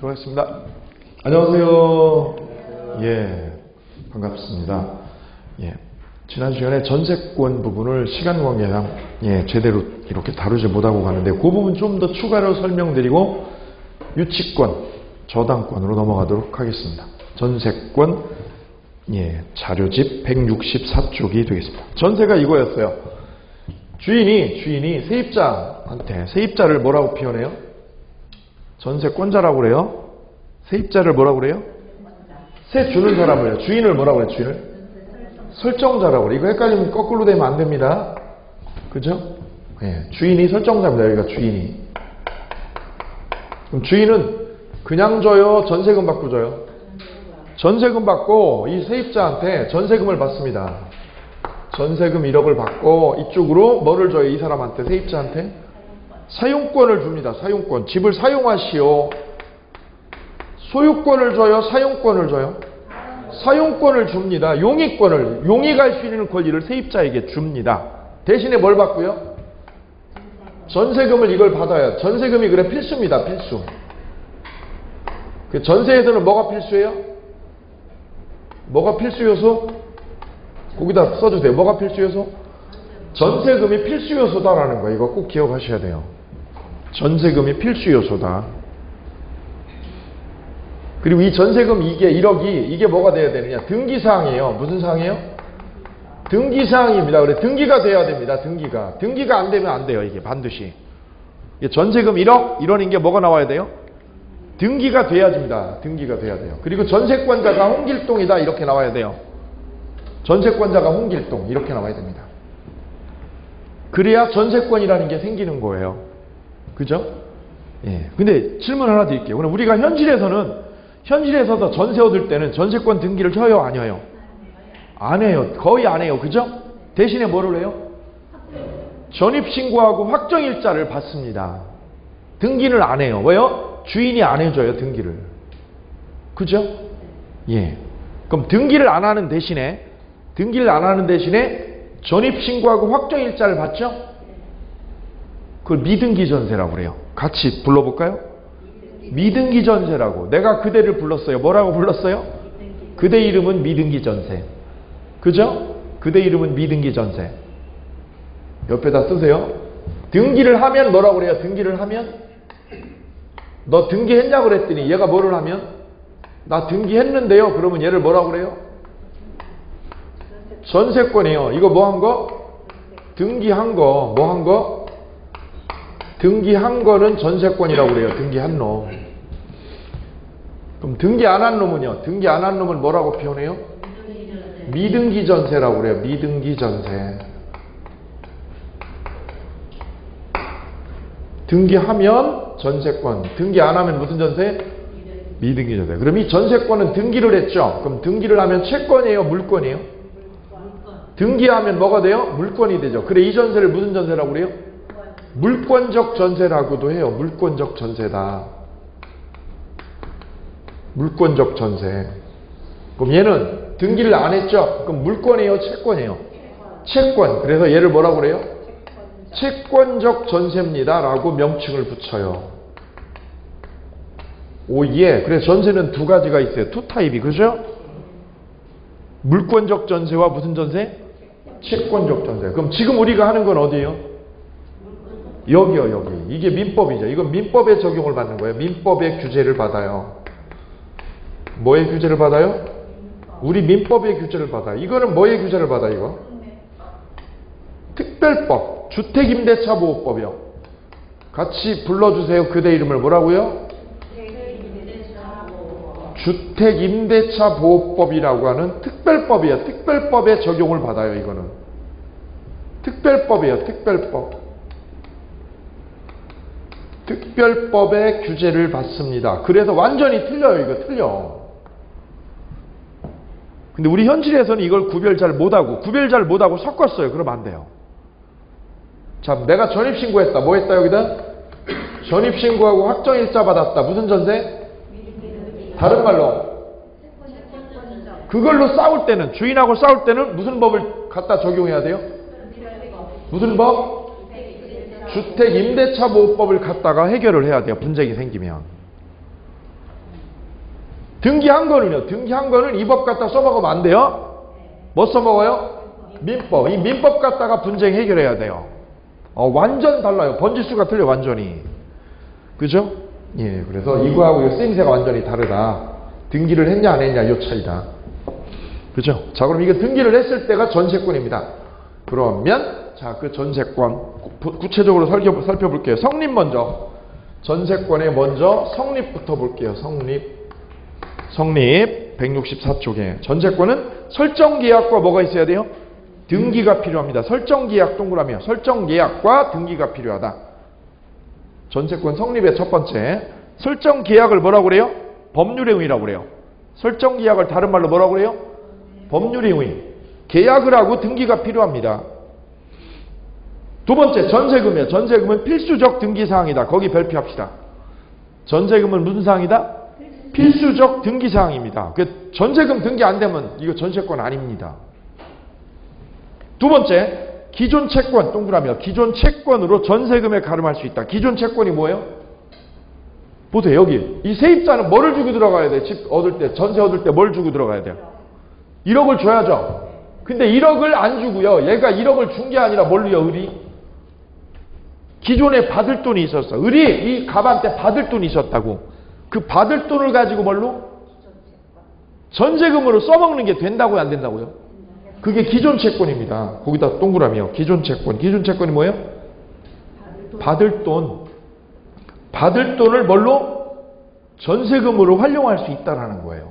들어가겠습니다. 안녕하세요. 예, 반갑습니다. 예, 지난 시간에 전세권 부분을 시간 관계상 제대로 이렇게 다루지 못하고 가는데 그 부분 좀 더 추가로 설명드리고 유치권, 저당권으로 넘어가도록 하겠습니다. 전세권 자료집 164쪽이 되겠습니다. 전세가 이거였어요. 주인이 세입자한테 세입자를 뭐라고 표현해요? 전세권자라고 그래요. 세입자를 뭐라고 그래요? 세 주는 사람을 해요. 주인을 뭐라고 그래요? 주인을? 설정자라고 그래요. 이거 헷갈리면 거꾸로 되면 안 됩니다. 그죠? 예, 주인이 설정자입니다. 여기가 주인이. 그럼 주인은 그냥 줘요? 전세금 받고 줘요? 전세금 받고 이 세입자한테 전세금을 받습니다. 전세금 1억을 받고 이쪽으로 뭐를 줘요? 이 사람한테, 세입자한테? 사용권을 줍니다. 사용권. 집을 사용하시오. 소유권을 줘요? 사용권을 줘요? 사용권을 줍니다. 용의권을, 용의할 수 있는 권리를 세입자에게 줍니다. 대신에 뭘 받고요? 전세금을 이걸 받아야, 전세금이 그래 필수입니다. 필수. 그 전세에서는 뭐가 필수예요? 뭐가 필수 요소? 거기다 써주세요. 뭐가 필수 요소? 전세금이 필수 요소다라는 거, 이거 꼭 기억하셔야 돼요. 전세금이 필수 요소다. 그리고 이 전세금 이게 1억이 이게 뭐가 돼야 되느냐? 등기사항이에요. 무슨 사항이에요? 등기사항입니다. 그래 등기가 돼야 됩니다. 등기가 안 되면 안 돼요. 이게 반드시. 전세금 1억 이런 게 뭐가 나와야 돼요? 등기가 돼야 됩니다. 등기가 돼야 돼요. 그리고 전세권자가 홍길동이다 이렇게 나와야 돼요. 전세권자가 홍길동 이렇게 나와야 됩니다. 그래야 전세권이라는 게 생기는 거예요. 그죠? 예. 근데 질문 하나 드릴게요. 그럼 우리가 현실에서도 전세 얻을 때는 전세권 등기를 해요, 안 해요? 안 해요. 거의 안 해요. 그죠? 대신에 뭐를 해요? 전입신고하고 확정일자를 받습니다. 등기를 안 해요. 왜요? 주인이 안 해줘요, 등기를. 그죠? 예. 그럼 등기를 안 하는 대신에 전입신고하고 확정일자를 받죠? 그걸 미등기 전세라고 그래요. 같이 불러볼까요? 미등기 전세라고. 내가 그대를 불렀어요. 뭐라고 불렀어요? 그대 이름은 미등기 전세. 그죠? 그대 이름은 미등기 전세. 옆에다 쓰세요. 등기를 하면 뭐라고 그래요? 등기를 하면? 너 등기했냐고 그랬더니 얘가 뭐를 하면? 나 등기했는데요. 그러면 얘를 뭐라고 그래요? 전세권이에요. 이거 뭐 한 거? 등기한 거. 뭐 한 거? 등기한 거는 전세권이라고 그래요. 등기한 놈. 그럼 등기 안 한 놈은요? 등기 안 한 놈은 뭐라고 표현해요? 미등기 전세라고 그래요. 미등기 전세. 등기하면 전세권. 등기 안 하면 무슨 전세? 미등기 전세. 그럼 이 전세권은 등기를 했죠? 그럼 등기를 하면 채권이에요? 물권이에요? 등기하면 뭐가 돼요? 물권이 되죠. 그래, 이 전세를 무슨 전세라고 그래요? 물권적 전세라고도 해요. 물권적 전세다. 물권적 전세. 그럼 얘는 등기를 안 했죠? 그럼 물권이에요? 채권이에요? 채권. 그래서 얘를 뭐라고 그래요? 채권적 전세입니다. 라고 명칭을 붙여요. 오, 예. 그래서 전세는 두 가지가 있어요. 투 타입이. 그죠? 물권적 전세와 무슨 전세? 채권적 전세. 그럼 지금 우리가 하는 건 어디예요? 여기요, 여기. 이게 민법이죠. 이건 민법에 적용을 받는 거예요. 민법의 규제를 받아요. 뭐의 규제를 받아요? 우리 민법의 규제를 받아요. 이거는 뭐의 규제를 받아요, 이거? 특별법. 주택임대차보호법이요. 같이 불러주세요. 그대 이름을 뭐라고요? 주택임대차보호법이라고 하는 특별법이에요. 특별법에 적용을 받아요, 이거는. 특별법이에요, 특별법. 특별법의 규제를 받습니다. 그래서 완전히 틀려요. 이거 틀려. 근데 우리 현실에서는 이걸 구별 잘 못하고 섞었어요. 그러면 안 돼요. 자, 내가 전입신고했다. 뭐 했다 여기다? 전입신고하고 확정일자 받았다. 무슨 전세? 다른 말로 그걸로 싸울 때는, 주인하고 싸울 때는 무슨 법을 갖다 적용해야 돼요? 무슨 법? 주택임대차보호법을 갖다가 해결을 해야 돼요. 분쟁이 생기면. 등기한 거는요. 등기한 거는 이 법 갖다 써먹으면 안 돼요. 뭐 써먹어요? 민법. 이 민법 갖다가 분쟁 해결해야 돼요. 완전 달라요. 번지수가 틀려 완전히. 그죠? 예, 그래서 이거하고 쓰임새가 완전히 다르다. 등기를 했냐 안 했냐 이 차이다. 그죠? 자, 그럼 이게 등기를 했을 때가 전세권입니다. 그러면 자, 그 전세권 구체적으로 살펴볼게요. 성립 먼저. 전세권의 먼저 성립부터 볼게요. 성립 164쪽에 전세권은 설정계약과 뭐가 있어야 돼요? 등기가 필요합니다. 설정계약 동그라미요. 설정계약과 등기가 필요하다. 전세권 성립의 첫 번째. 설정계약을 뭐라고 그래요? 법률의 의의라고 그래요. 설정계약을 다른 말로 뭐라고 그래요? 법률의 의의. 계약을 하고 등기가 필요합니다. 두 번째, 전세금이에요. 전세금은 필수적 등기사항이다. 거기 별표합시다. 전세금은 무슨 사항이다? 필수적 등기사항입니다. 전세금 등기 안 되면 이거 전세권 아닙니다. 두 번째, 기존 채권, 동그라미요. 기존 채권으로 전세금에 가름할 수 있다. 기존 채권이 뭐예요? 보세요. 여기. 이 세입자는 뭐를 주고 들어가야 돼? 집 얻을 때, 전세 얻을 때 뭘 주고 들어가야 돼요? 1억을 줘야죠. 근데 1억을 안 주고요. 얘가 1억을 준 게 아니라 뭘로요? 의리? 기존에 받을 돈이 있었어. 의리, 이 갑한 때 받을 돈이 있었다고. 그 받을 돈을 가지고 뭘로? 전세금으로 써먹는 게 된다고요? 안 된다고요? 그게 기존 채권입니다. 거기다 동그라미요. 기존 채권. 기존 채권이 뭐예요? 받을 돈. 받을 돈을 뭘로? 전세금으로 활용할 수 있다라는 거예요.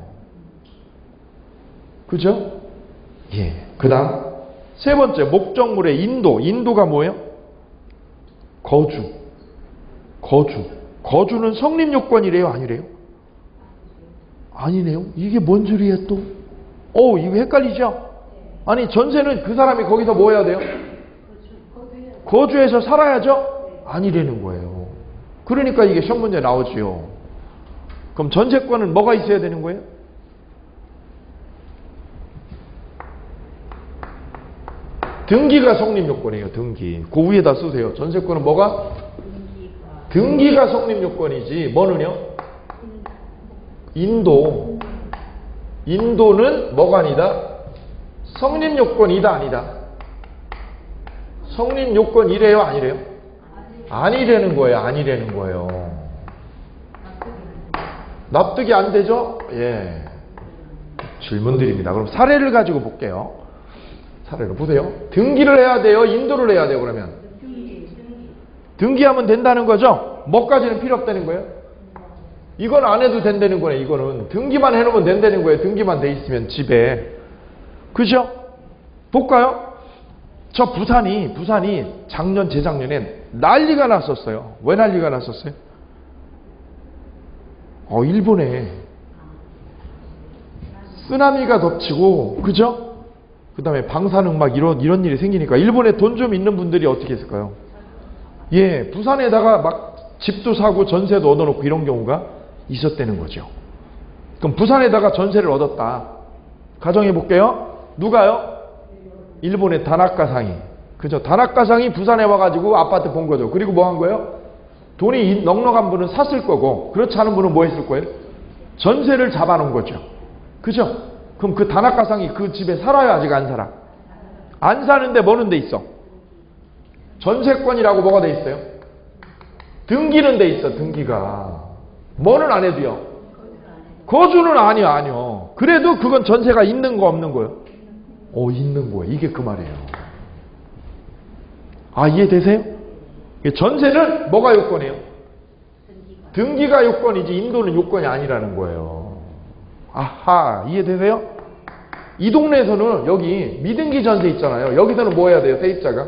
그죠? 예. 그 다음 세 번째, 목적물의 인도. 인도가 뭐예요? 거주. 거주는 성립요건이래요? 아니래요? 아니네요. 이게 뭔 소리예요 또? 이거 헷갈리죠? 아니, 전세는 그 사람이 거기서 뭐 해야 돼요? 거주해서 살아야죠? 아니라는 거예요. 그러니까 이게 시험 문제 나오지요. 그럼 전세권은 뭐가 있어야 되는 거예요? 등기가 성립요건이에요. 등기. 그 위에다 쓰세요. 전세권은 뭐가? 등기가 성립요건이지. 뭐는요? 인도는 뭐가 아니다? 성립요건이다 아니다? 성립요건이래요 아니래요? 아니라는 거예요. 아니라는 거예요. 납득이 안 되죠? 예. 질문드립니다. 그럼 사례를 가지고 볼게요. 사례를 보세요. 등기를 해야 돼요? 인도를 해야 돼요? 그러면 등기하면 된다는 거죠? 뭐까지는 필요 없다는 거예요? 이건 안 해도 된다는 거예요. 이거는 등기만 해놓으면 된다는 거예요. 등기만 돼 있으면 집에. 그죠? 볼까요? 저 부산이 작년 재작년엔 난리가 났었어요. 왜 난리가 났었어요? 일본에 쓰나미가 덮치고, 그죠? 그 다음에 방사능 막 이런 일이 생기니까 일본에 돈 좀 있는 분들이 어떻게 했을까요? 예, 부산에다가 막 집도 사고 전세도 얻어놓고 이런 경우가 있었다는 거죠. 그럼 부산에다가 전세를 얻었다. 가정해 볼게요. 누가요? 일본의 다나카상이. 그죠? 다나카상이 부산에 와가지고 아파트 본 거죠. 그리고 뭐 한 거예요? 돈이 넉넉한 분은 샀을 거고, 그렇지 않은 분은 뭐 했을 거예요? 전세를 잡아놓은 거죠. 그죠? 그럼 그 다나카상이 그 집에 살아요? 아직 안 살아? 안 사는데 뭐는 돼 있어? 전세권이라고 뭐가 돼 있어요? 등기는 돼 있어. 등기가. 뭐는 안 해도요? 거주는 아니요. 그래도 그건 전세가 있는 거 없는 거예요? 있는 거예요. 이게 그 말이에요. 이해되세요? 전세는 뭐가 요건이에요? 등기가 요건이지 인도는 요건이 아니라는 거예요. 아하, 이해되세요? 이 동네에서는 여기 미등기 전세 있잖아요. 여기서는 뭐 해야 돼요? 세입자가?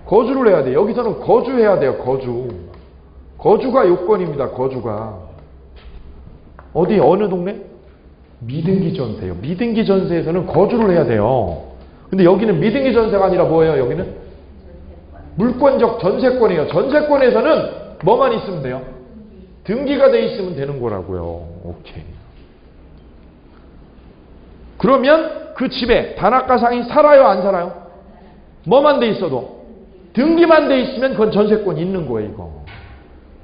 거주를 해야 돼요. 여기서는 거주해야 돼요. 거주가 요건입니다. 거주가. 어디 어느 동네? 미등기 전세요. 미등기 전세에서는 거주를 해야 돼요. 근데 여기는 미등기 전세가 아니라 뭐예요? 여기는 물권적 전세권이에요. 전세권에서는 뭐만 있으면 돼요? 등기가 돼 있으면 되는 거라고요. 오케이. 그러면 그 집에 다나카상이 살아요? 안 살아요? 뭐만 돼 있어도? 등기만 돼 있으면 그건 전세권이 있는 거예요. 이거.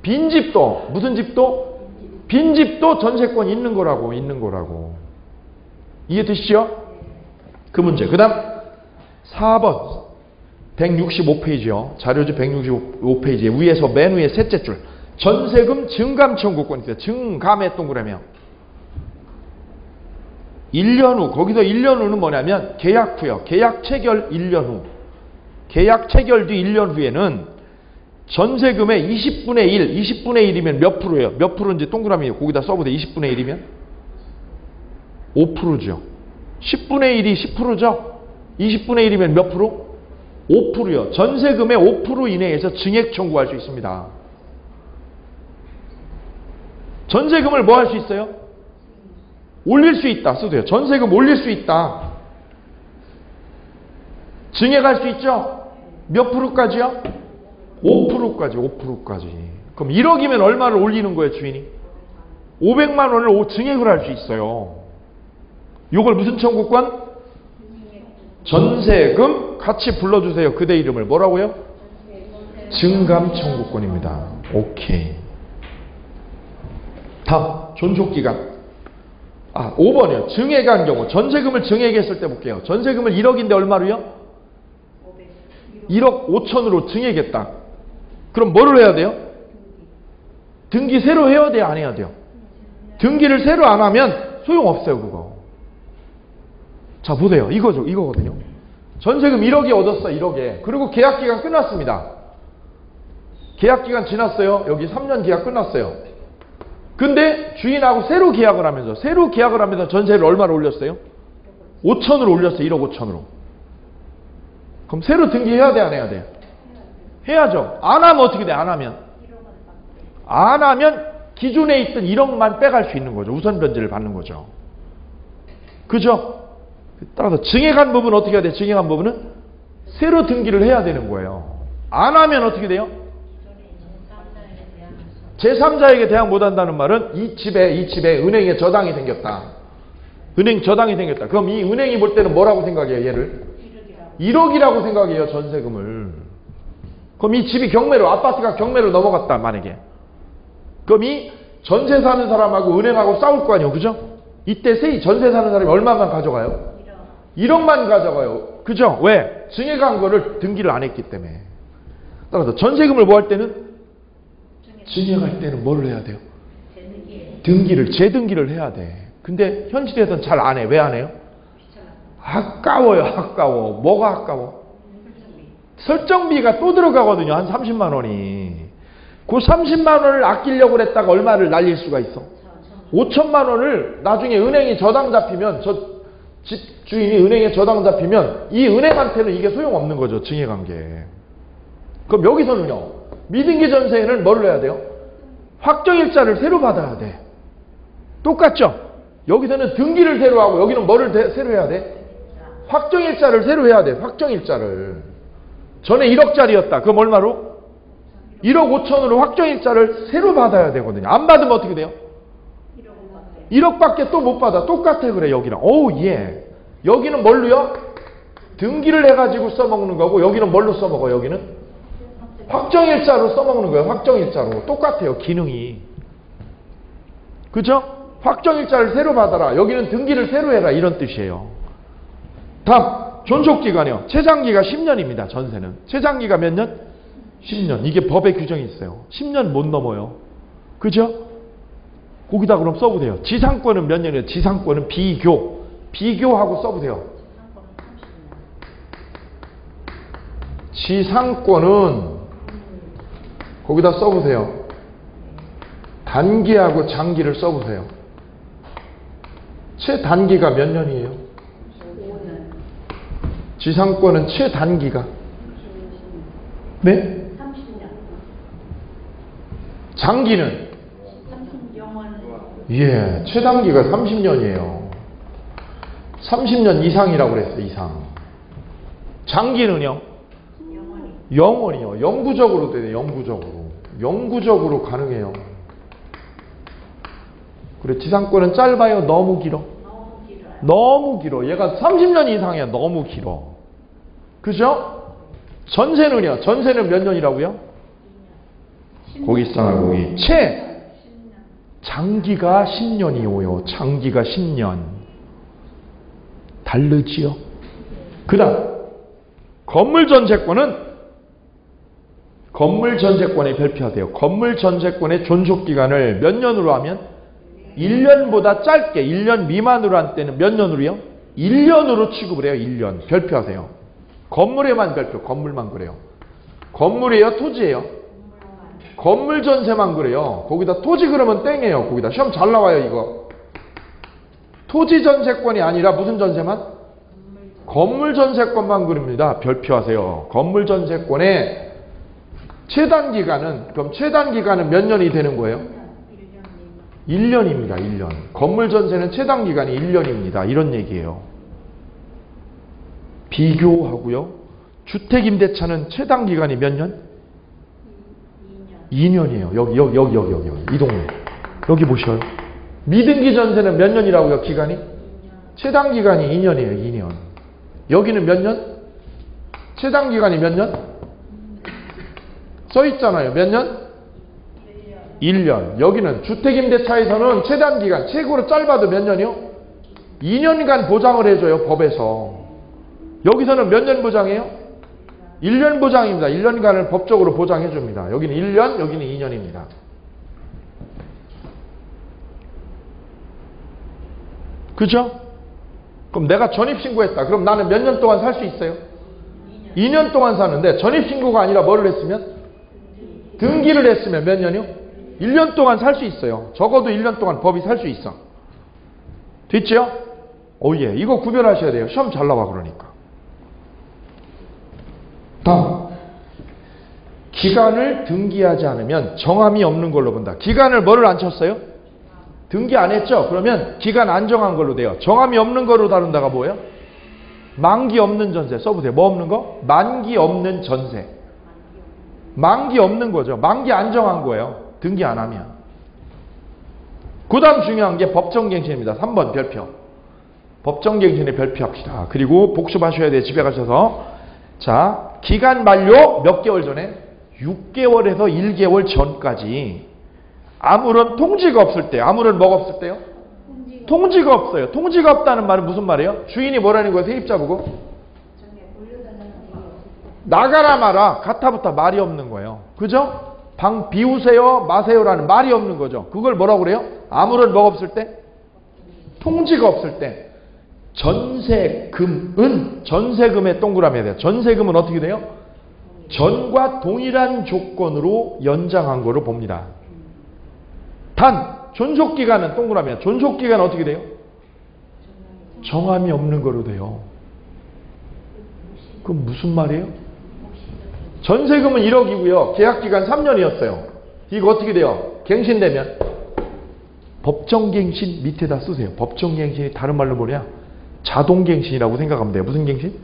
빈집도 무슨 집도? 빈집도 전세권이 있는 거라고. 이해되시죠? 그 문제. 그 다음 4번 165페이지요. 자료지 165페이지에 위에서 맨 위에 셋째 줄. 전세금 증감 청구권 있어요. 증감의 동그라미요. 1년 후. 거기서 1년 후는 뭐냐면 계약 후요. 계약 체결 1년 후. 계약 체결 뒤 1년 후에는 전세금의 20분의 1. 20분의 1이면 몇 프로예요? 몇 프로인지 동그라미 거기다 써보세요. 20분의 1이면 5%죠. 10분의 1이 10%죠. 20분의 1이면 몇 프로? 5%요. 전세금의 5% 이내에서 증액 청구할 수 있습니다. 전세금을 뭐 할 수 있어요? 올릴 수 있다. 써도요. 전세금 올릴 수 있다. 증액할 수 있죠? 몇 프로까지요? 5%까지. 5%까지. 그럼 1억이면 얼마를 올리는 거예요, 주인이? 500만 원을 증액을 할 수 있어요. 요걸 무슨 청구권? 전세금 같이 불러주세요. 그대 이름을 뭐라고요? 증감 청구권입니다. 오케이. 다음 존속기간. 5번이요. 증액한 경우. 전세금을 증액했을 때 볼게요. 전세금을 1억인데 얼마로요? 1억 5천으로 증액했다. 그럼 뭐를 해야 돼요? 등기 새로 해야 돼요? 안 해야 돼요? 등기를 새로 안 하면 소용없어요. 그거. 자 보세요. 이거거든요. 전세금 1억이 얻었어. 1억에. 그리고 계약기간 끝났습니다. 계약기간 지났어요. 여기 3년 계약 끝났어요. 근데 주인하고 새로 계약을 하면서 전세를 얼마로 올렸어요? 5천으로 올렸어요. 1억 5천으로. 그럼 새로 등기해야 돼? 안 해야 돼요? 해야죠. 안 하면 어떻게 돼? 안 하면 기존에 있던 1억만 빼갈 수 있는 거죠. 우선 변제를 받는 거죠. 그죠? 따라서 증액한 부분은 어떻게 해야 돼요? 증액한 부분은 새로 등기를 해야 되는 거예요. 안 하면 어떻게 돼요? 제3자에게 대항 못한다는 말은 이 집에 은행에 저당이 생겼다. 은행 저당이 생겼다. 그럼 이 은행이 볼 때는 뭐라고 생각해요? 얘를 1억이라고 생각해요. 전세금을. 그럼 이 집이 경매로, 아파트가 경매로 넘어갔다 만약에. 그럼 이 전세 사는 사람하고 은행하고 싸울 거 아니에요. 그죠? 이때 전세 사는 사람이 얼마만 가져가요? 1억만 가져가요. 그죠? 왜? 증액한 거를 등기를 안 했기 때문에. 따라서 전세금을 뭐 할 때는? 증액할 때는 뭐를 해야 돼요? 재등기를 해야 돼. 근데 현실에서는 잘 안 해. 왜 안 해요? 아까워요. 아까워. 뭐가 아까워? 설정비가 또 들어가거든요. 한 30만 원이. 그 30만 원을 아끼려고 그랬다가 얼마를 날릴 수가 있어? 5천만 원을 나중에 은행이 저당 잡히면, 집 주인이 은행에 저당 잡히면 이 은행한테는 이게 소용없는 거죠. 증액한 게. 그럼 여기서는요. 미등기 전세에는 뭐를 해야 돼요? 확정일자를 새로 받아야 돼. 똑같죠? 여기서는 등기를 새로 하고 여기는 뭐를 새로 해야 돼? 확정일자를 새로 해야 돼. 확정일자를. 전에 1억짜리였다. 그럼 얼마로? 1억 5천으로 확정일자를 새로 받아야 되거든요. 안 받으면 어떻게 돼요? 1억밖에 또 못 받아. 똑같아 그래 여기랑. 오우 예. 여기는 뭘로요? 등기를 해가지고 써먹는 거고 여기는 뭘로 써먹어? 여기는 확정일자로 써먹는 거예요. 확정일자로. 똑같아요. 기능이. 그죠? 확정일자를 새로 받아라. 여기는 등기를 새로 해라. 이런 뜻이에요. 다음 존속기간이요. 최장기가 10년입니다. 전세는. 최장기가 몇 년? 10년. 이게 법의 규정이 있어요. 10년 못 넘어요. 그죠? 거기다 그럼 써보세요. 지상권은 몇 년이에요? 지상권은 비교하고 써보세요. 지상권은 거기다 써보세요. 단기하고 장기를 써보세요. 최단기가 몇 년이에요? 지상권은 최단기가 네? 30년. 장기는? 예, 최단기가 30년이에요. 30년 이상이라고 그랬어요. 이상. 장기는요? 영원히요. 영구적으로 돼요. 영구적으로 가능해요. 그래, 지상권은 짧아요? 너무 길어? 너무 길어. 얘가 30년 이상이야. 너무 길어. 그죠? 전세는요? 전세는 몇 년이라고요? 거기 있잖아, 거기. 장기가 10년이오요. 장기가 10년. 다르지요? 그 다음 건물전세권은 건물전세권에 별표하세요. 건물전세권의 존속기간을 몇 년으로 하면 1년보다 짧게 1년 미만으로 한 때는 몇 년으로요? 1년으로 취급을 해요. 1년. 별표하세요. 건물에만 별표. 건물만 그래요. 건물이에요? 토지예요? 건물 전세만 그래요. 거기다 토지 그러면 땡이에요. 거기다 시험 잘 나와요. 이거. 토지 전세권이 아니라 무슨 전세만? 건물 전세권만 그립니다. 별표하세요. 건물 전세권의 최단 기간은 그럼 최단 기간은 몇 년이 되는 거예요? 1년입니다. 1년. 건물 전세는 최단 기간이 1년입니다. 이런 얘기예요. 비교하고요. 주택 임대차는 최단 기간이 몇 년? 2년이에요. 여기 이 동네. 여기 보셔요. 미등기 전세는 몇 년이라고요? 기간이? 최단 기간이 2년이에요. 2년. 여기는 몇 년? 최단 기간이 몇 년? 써 있잖아요. 몇 년? 1년. 여기는 주택임대차에서는 최단 기간 최고로 짧아도 몇 년이요? 2년간 보장을 해줘요. 법에서. 여기서는 몇 년 보장해요? 1년 보장입니다. 1년간을 법적으로 보장해줍니다. 여기는 1년, 여기는 2년입니다. 그죠? 그럼 내가 전입신고했다. 그럼 나는 몇 년 동안 살 수 있어요? 2년 동안 사는데 전입신고가 아니라 뭐를 했으면? 등기를 했으면 몇 년이요? 1년 동안 살 수 있어요. 적어도 1년 동안 법이 살 수 있어. 됐죠? 오예. 이거 구별하셔야 돼요. 시험 잘 나와 그러니까. 다음. 기간을 등기하지 않으면 정함이 없는 걸로 본다. 기간을 뭐를 안 쳤어요? 등기 안 했죠? 그러면 기간 안 정한 걸로 돼요. 정함이 없는 거로 다룬다가 뭐예요? 만기 없는 전세 써보세요. 뭐 없는 거? 만기 없는 전세. 만기 없는 거죠. 만기 안 정한 거예요. 등기 안 하면. 그 다음 중요한 게 법정갱신입니다. 3번 별표. 법정갱신에 별표합시다. 그리고 복습하셔야 돼요. 집에 가셔서. 자, 기간 만료 몇 개월 전에? 6개월에서 1개월 전까지 아무런 통지가 없을 때. 아무런 뭐가 없을 때요? 통지가 없어요. 통지가 없다는 말은 무슨 말이에요? 주인이 뭐라는 거예요? 세입자 보고? 나가라 마라. 가타부터 말이 없는 거예요. 그죠? 방 비우세요 마세요라는 말이 없는 거죠. 그걸 뭐라고 그래요? 아무런 뭐가 없을 때? 통지가 없을 때. 전세금은 전세금에 동그라미 해야 돼요. 전세금은 어떻게 돼요? 전과 동일한 조건으로 연장한 거로 봅니다. 단 존속기간은 동그라미야. 존속기간은 어떻게 돼요? 정함이 없는 거로 돼요. 그럼 무슨 말이에요? 전세금은 1억이고요. 계약기간 3년이었어요. 이거 어떻게 돼요? 갱신되면 법정갱신 밑에다 쓰세요. 법정갱신이 다른 말로 뭐냐? 자동갱신이라고 생각하면 돼요. 무슨 갱신?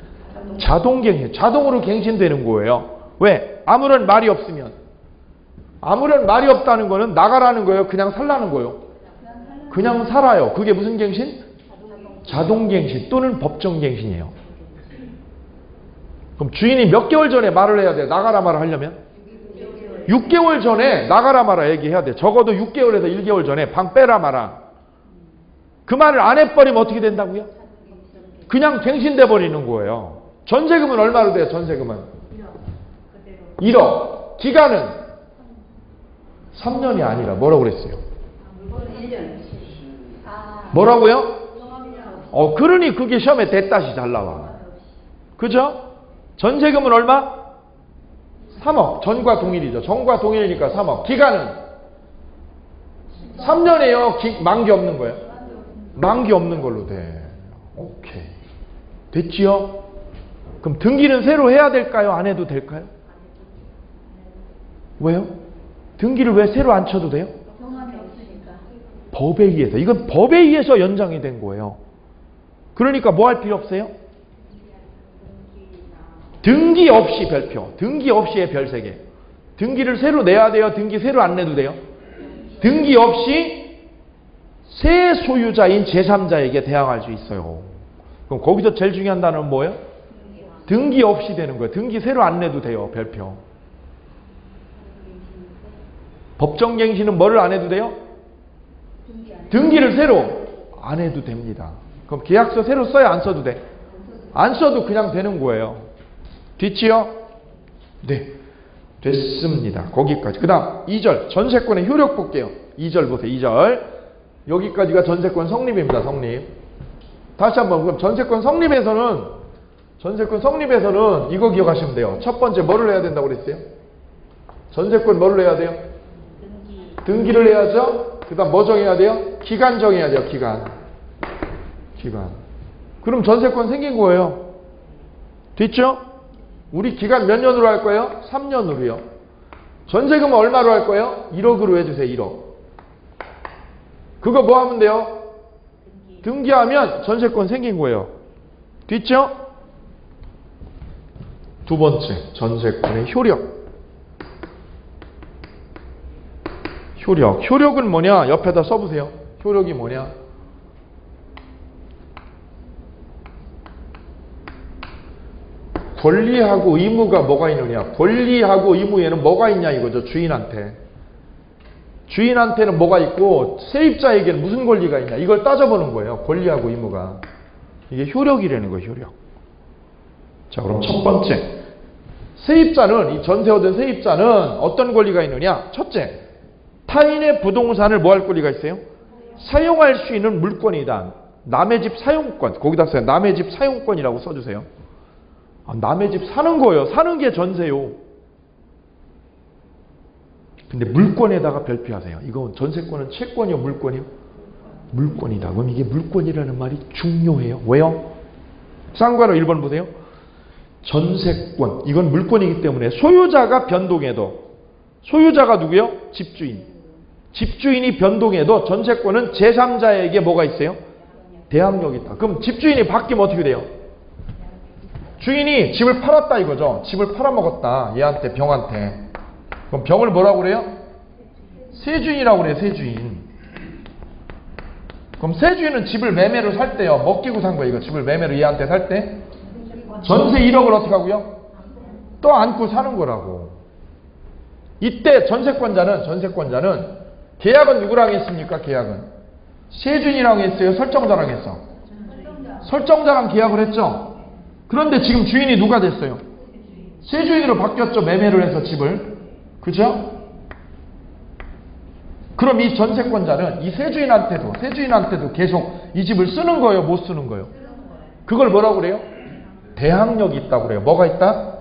자동갱신. 자동으로 갱신되는 거예요. 왜? 아무런 말이 없으면. 아무런 말이 없다는 거는 나가라는 거예요? 그냥 살라는 거예요? 그냥 살아요. 그게 무슨 갱신? 자동갱신 또는 법정갱신이에요. 그럼 주인이 몇 개월 전에 말을 해야 돼요? 나가라 말을 하려면? 6개월 전에 나가라 마라 얘기해야 돼. 적어도 6개월에서 1개월 전에 방 빼라 마라. 그 말을 안 해버리면 어떻게 된다고요? 그냥 갱신돼 버리는 거예요. 전세금은 얼마로 돼요? 전세금은 1억. 기간은 3년이 아니라 뭐라고 그랬어요? 뭐라고요? 그러니 그게 시험에 대따시 잘 나와. 그죠? 전세금은 얼마? 3억. 전과 동일이죠. 전과 동일이니까 3억. 기간은 3년이에요. 만기 없는 거예요? 만기 없는 걸로 돼. 오케이. 됐지요? 그럼 등기는 새로 해야 될까요? 안 해도 될까요? 왜요? 등기를 왜 새로 안 쳐도 돼요? 법에 의해서. 이건 법에 의해서 연장이 된 거예요. 그러니까 뭐 할 필요 없어요? 등기 없이 별표. 등기 없이의 별 3개. 등기를 새로 내야 돼요? 등기 새로 안 내도 돼요? 등기 없이 새 소유자인 제3자에게 대항할 수 있어요. 그럼 거기서 제일 중요한 단어는 뭐예요? 등기 없이 되는 거예요. 등기 새로 안 내도 돼요. 별표. 법정갱신은 뭐를 안 해도 돼요? 등기를 새로 안 해도 됩니다. 그럼 계약서 새로 써야 안 써도 돼? 안 써도 그냥 되는 거예요. 됐지요? 네. 됐습니다. 거기까지. 그 다음 2절 전세권의 효력 볼게요. 2절 보세요. 2절 여기까지가 전세권 성립입니다. 성립. 다시 한번 그럼 전세권 성립에서는 이거 기억하시면 돼요. 첫 번째 뭐를 해야 된다고 그랬어요? 전세권 뭐를 해야 돼요? 등기를 해야죠. 그 다음 뭐 정해야 돼요? 기간 정해야 돼요. 기간. 그럼 전세권 생긴 거예요. 됐죠? 우리 기간 몇 년으로 할 거예요? 3년으로요. 전세금은 얼마로 할 거예요? 1억으로 해주세요. 1억. 그거 뭐 하면 돼요? 등기하면 전세권 생긴 거예요. 됐죠? 두 번째, 전세권의 효력. 효력은 뭐냐? 옆에다 써보세요. 효력이 뭐냐? 권리하고 의무가 뭐가 있느냐? 권리하고 의무에는 뭐가 있냐 이거죠. 주인한테는 뭐가 있고 세입자에게는 무슨 권리가 있냐 이걸 따져보는 거예요. 권리하고 의무가. 이게 효력이라는 거예요. 효력. 자, 그럼 첫 번째 세입자는, 이 전세 얻은 세입자는 어떤 권리가 있느냐? 첫째, 타인의 부동산을 뭐 할 권리가 있어요? 사용할 수 있는 물권이다. 남의 집 사용권. 거기다 써요. 남의 집 사용권이라고 써주세요. 남의 집 사는 거예요. 사는 게 전세요. 근데 물권에다가 별표하세요. 이거 전세권은 채권이요? 물권이요? 물권이다. 그럼 이게 물권이라는 말이 중요해요. 왜요? 쌍괄호 1번 보세요. 전세권. 이건 물권이기 때문에 소유자가 변동해도, 소유자가 누구요? 집주인. 집주인이 변동해도 전세권은 제3자에게 뭐가 있어요? 대항력이 있다. 그럼 집주인이 바뀌면 어떻게 돼요? 주인이 집을 팔았다 이거죠. 집을 팔아먹었다. 얘한테, 병한테. 그럼 병을 뭐라고 그래요? 세주인이라고 그래요. 세주인. 그럼 세주인은 집을 매매로 살 때요. 먹기고 산 거예요. 이거 집을 매매로 얘한테 살 때. 전세 1억을 어떻게 하고요? 또 안고 사는 거라고. 이때 전세권자는 계약은 누구랑 했습니까? 계약은 세주인이랑 했어요? 설정자랑 했어? 설정자랑 계약을 했죠. 그런데 지금 주인이 누가 됐어요? 세주인으로 바뀌었죠. 매매를 해서 집을. 그죠? 그럼 이 전세권자는 이 세주인한테도 계속 이 집을 쓰는 거예요? 못 쓰는 거예요? 그걸 뭐라고 그래요? 대항력이 있다고 그래요. 뭐가 있다?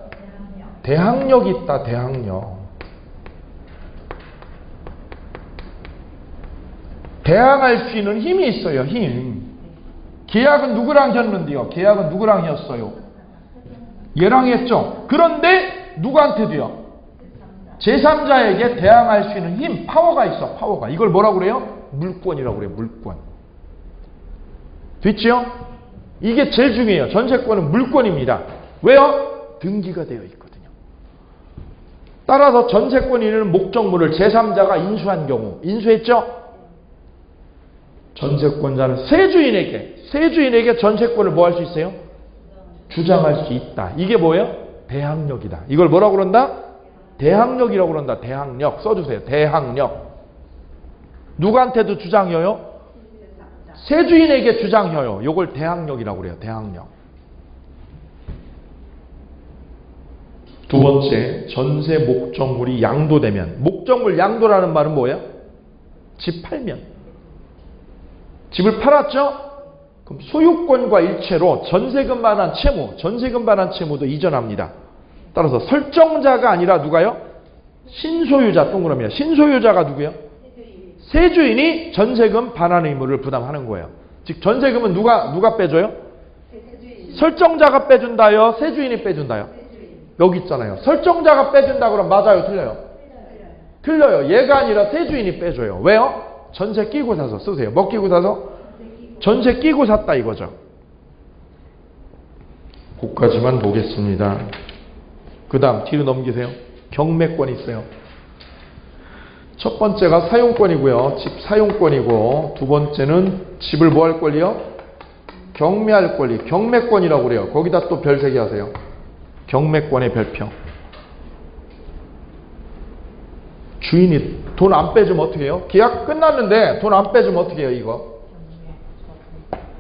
대항력이 있다. 대항력. 대항할 수 있는 힘이 있어요. 힘. 계약은 누구랑 했는데요? 계약은 누구랑 했어요? 얘랑 했죠. 그런데 누구한테도요? 제3자에게 대항할 수 있는 힘, 파워가 있어. 파워가. 이걸 뭐라고 그래요? 물권이라고 그래요. 물권. 됐죠? 이게 제일 중요해요. 전세권은 물권입니다. 왜요? 등기가 되어 있거든요. 따라서 전세권이 있는 목적물을 제3자가 인수한 경우, 인수했죠? 전세권자는 세주인에게 전세권을 뭐 할 수 있어요? 주장할 수 있다. 이게 뭐예요? 대항력이다. 이걸 뭐라고 그런다? 대항력이라고 그런다. 대항력. 써주세요. 대항력. 누구한테도 주장해요? 세주인에게 주장해요. 이걸 대항력이라고 그래요. 대항력. 두 번째, 전세 목적물이 양도되면. 목적물 양도라는 말은 뭐예요? 집 팔면. 집을 팔았죠? 그럼 소유권과 일체로 전세금 반환 채무도 이전합니다. 따라서 설정자가 아니라 누가요? 신소유자, 동그라미야. 신소유자가 누구요? 세주인이 전세금 반환 의무를 부담하는 거예요. 즉 전세금은 누가 빼줘요? 설정자가 빼준다요? 세주인이 빼준다요? 여기 있잖아요. 설정자가 빼준다 그러면 맞아요? 틀려요? 틀려요. 얘가 아니라 세주인이 빼줘요. 왜요? 전세 끼고 사서 쓰세요. 뭐 끼고 사서? 전세 끼고 샀다 이거죠. 그까지만 보겠습니다. 그 다음 뒤로 넘기세요. 경매권이 있어요. 첫 번째가 사용권이고요. 집 사용권이고, 두 번째는 집을 뭐 할 권리요? 경매할 권리. 경매권이라고 그래요. 거기다 또 별 3개 하세요. 경매권의 별표. 주인이 돈 안 빼주면 어떻게 해요? 계약 끝났는데 돈 안 빼주면 어떻게 해요, 이거?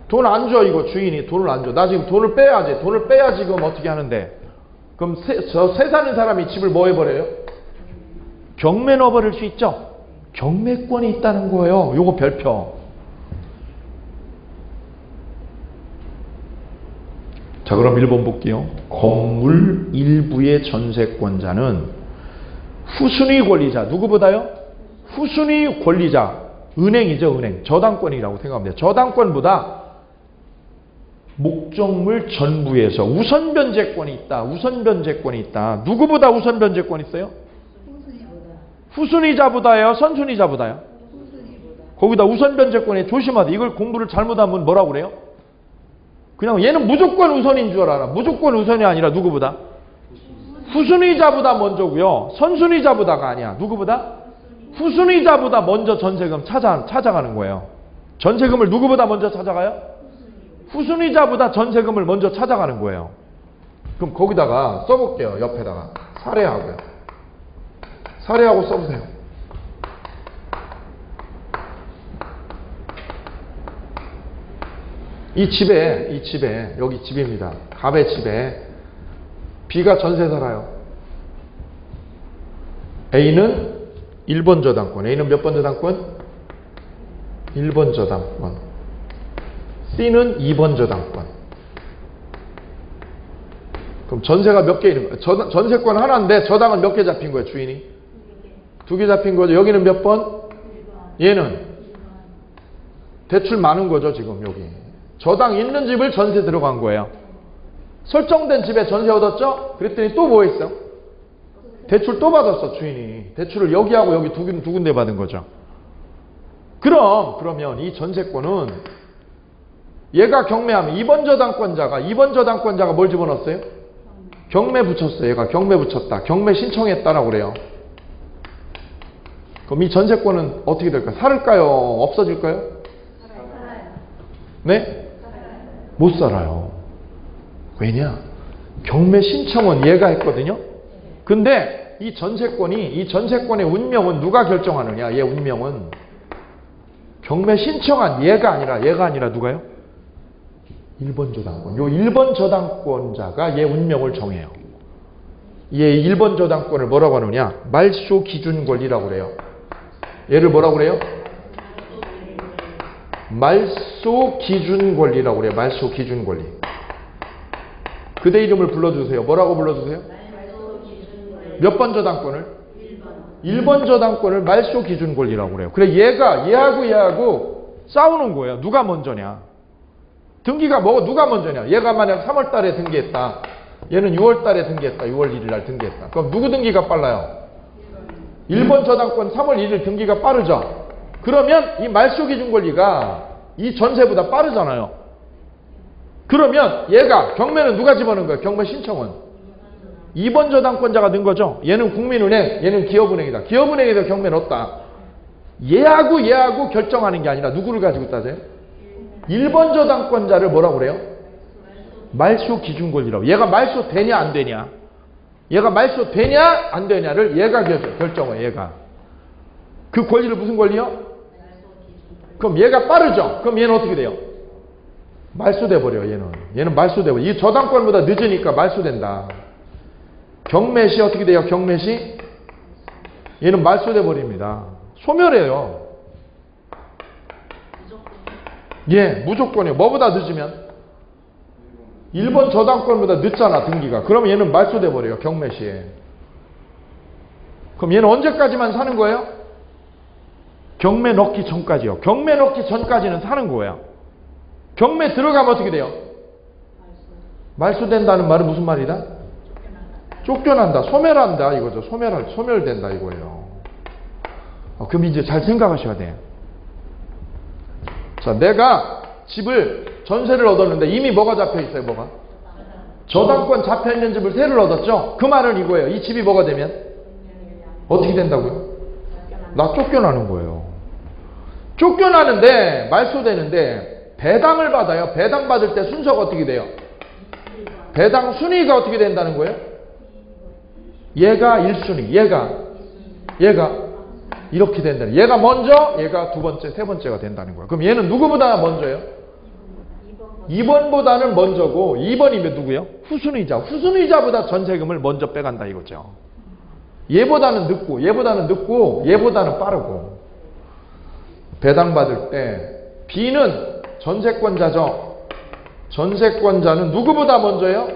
돈 안 줘, 이거 주인이 돈을 안 줘. 나 지금 돈을 빼야지. 돈을 빼야 지금 어떻게 하는데? 그럼 세 사는 사람이 집을 뭐 해버려요? 경매 넣어버릴 수 있죠? 경매권이 있다는 거예요. 요거 별표. 자, 그럼 1번 볼게요. 건물 일부의 전세권자는 후순위 권리자. 누구보다요? 후순위 권리자. 은행이죠, 은행. 저당권이라고 생각하면 돼요. 저당권보다 목적물 전부에서 우선 변제권이 있다. 우선 변제권이 있다. 누구보다 우선 변제권 있어요? 후순위자보다요? 선순위자보다요? 거기다 우선 변제권에 조심하다. 이걸 공부를 잘못하면 뭐라고 그래요? 그냥 얘는 무조건 우선인 줄 알아. 무조건 우선이 아니라 누구보다? 후순위자보다 먼저고요. 선순위자보다가 아니야. 누구보다? 후순위자보다 먼저 전세금 찾아가는 거예요. 전세금을 누구보다 먼저 찾아가요? 후순위자보다 전세금을 먼저 찾아가는 거예요. 그럼 거기다가 써볼게요. 옆에다가 사례하고요. 사례하고 써보세요. 이 집에 여기 집입니다. 갑의 집에 B가 전세 살아요. A는 1번 저당권. A는 몇 번 저당권? 1번 저당권. C는 2번 저당권. 그럼 전세가 몇 개 있는 거예요? 전세권 하나인데 저당은 몇 개 잡힌 거예요, 주인이? 2개 잡힌 거죠. 여기는 몇 번? 얘는 대출 많은 거죠, 지금 여기. 저당 있는 집을 전세 들어간 거예요. 설정된 집에 전세 얻었죠? 그랬더니 또 뭐 했어? 대출 또 받았어, 주인이. 대출을 여기하고 여기 두 군데 받은 거죠. 그러면 이 전세권은 얘가 경매하면 2번 저당권자가 뭘 집어넣었어요? 경매 붙였어요. 얘가 경매 붙였다. 경매 신청했다라고 그래요. 그럼 이 전세권은 어떻게 될까요? 살을까요? 없어질까요? 네? 못 살아요. 왜냐? 경매 신청은 얘가 했거든요. 근데 이 전세권의 운명은 누가 결정하느냐? 얘 운명은 경매 신청한 얘가 아니라 누가요? 1번 저당권. 요 1번 저당권자가 얘 운명을 정해요. 얘 1번 저당권을 뭐라고 하느냐? 말소 기준 권리라고 그래요. 얘를 뭐라고 그래요? 말소 기준 권리라고 그래요. 말소 기준 권리. 그대 이름을 불러주세요. 뭐라고 불러주세요? 몇 번 저당권을? 1번 저당권을 말소 기준 권리라고 그래요. 그래 얘하고 싸우는 거예요. 누가 먼저냐? 등기가 누가 먼저냐? 얘가 만약 3월 달에 등기했다. 얘는 6월 달에 등기했다. 6월 1일 날 등기했다. 그럼 누구 등기가 빨라요? 1번 저당권 3월 1일 등기가 빠르죠? 그러면 이 말소 기준 권리가 이 전세보다 빠르잖아요. 그러면 얘가 경매는 누가 집어넣은 거예요? 경매 신청은 2번 저당권자가 넣은 거죠. 얘는 국민은행, 얘는 기업은행이다. 기업은행에서 경매 넣었다. 얘하고 결정하는 게 아니라 누구를 가지고 따져요? 1번 저당권자를 뭐라고 그래요? 말소 기준 권리라고. 얘가 말소 되냐 안 되냐? 얘가 말소 되냐 안 되냐를 얘가 결정해. 얘가. 그 권리를 무슨 권리요? 그럼 얘가 빠르죠? 그럼 얘는 어떻게 돼요? 말소돼 버려요. 얘는 말소돼 버려요. 이 저당권보다 늦으니까 말소된다. 경매 시 어떻게 돼요? 경매 시 얘는 말소돼 버립니다. 소멸해요. 예, 무조건이에요. 뭐보다 늦으면? 1번 저당권보다 늦잖아, 등기가. 그러면 얘는 말소돼 버려요. 경매 시에. 그럼 얘는 언제까지만 사는 거예요? 경매 넣기 전까지요. 경매 넣기 전까지는 사는 거예요. 경매 들어가면 어떻게 돼요? 말소된다는 말은 무슨 말이다? 쫓겨난다. 소멸한다 이거죠. 소멸된다 이거예요. 그럼 이제 잘 생각하셔야 돼요. 자, 내가 집을 전세를 얻었는데 이미 뭐가 잡혀 있어요? 뭐가? 저당권 잡혀 있는 집을 세를 얻었죠. 그 말은 이거예요. 이 집이 뭐가 되면 어떻게 된다고요? 나 쫓겨나는 거예요. 쫓겨나는데 말소되는데 배당을 받아요. 배당 받을 때 순서가 어떻게 돼요? 배당 순위가 어떻게 된다는 거예요? 얘가 1순위, 얘가 이렇게 된다는. 얘가 먼저, 얘가 두 번째, 세 번째가 된다는 거예요. 그럼 얘는 누구보다 먼저예요? 2번보다는 먼저고 2번이면 누구예요? 후순위자. 후순위자보다 전세금을 먼저 빼간다 이거죠. 얘보다는 늦고 얘보다는 늦고 얘보다는 빠르고. 배당받을 때 B는 전세권자죠. 전세권자는 누구보다 먼저예요?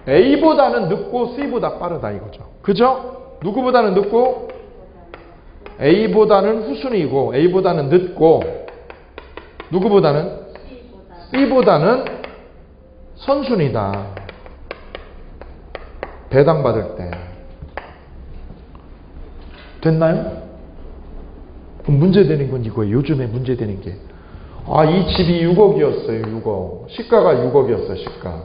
A보다는 늦고 C보다 빠르다 이거죠. 그죠? 누구보다는 늦고 A보다는 후순위이고 A보다는 늦고 누구보다는? C보다는 선순위다. 배당받을 때. 됐나요? 그럼 문제되는 건 이거예요. 요즘에 문제되는 게. 아, 이 집이 6억이었어요. 6억. 시가가 6억이었어요. 시가.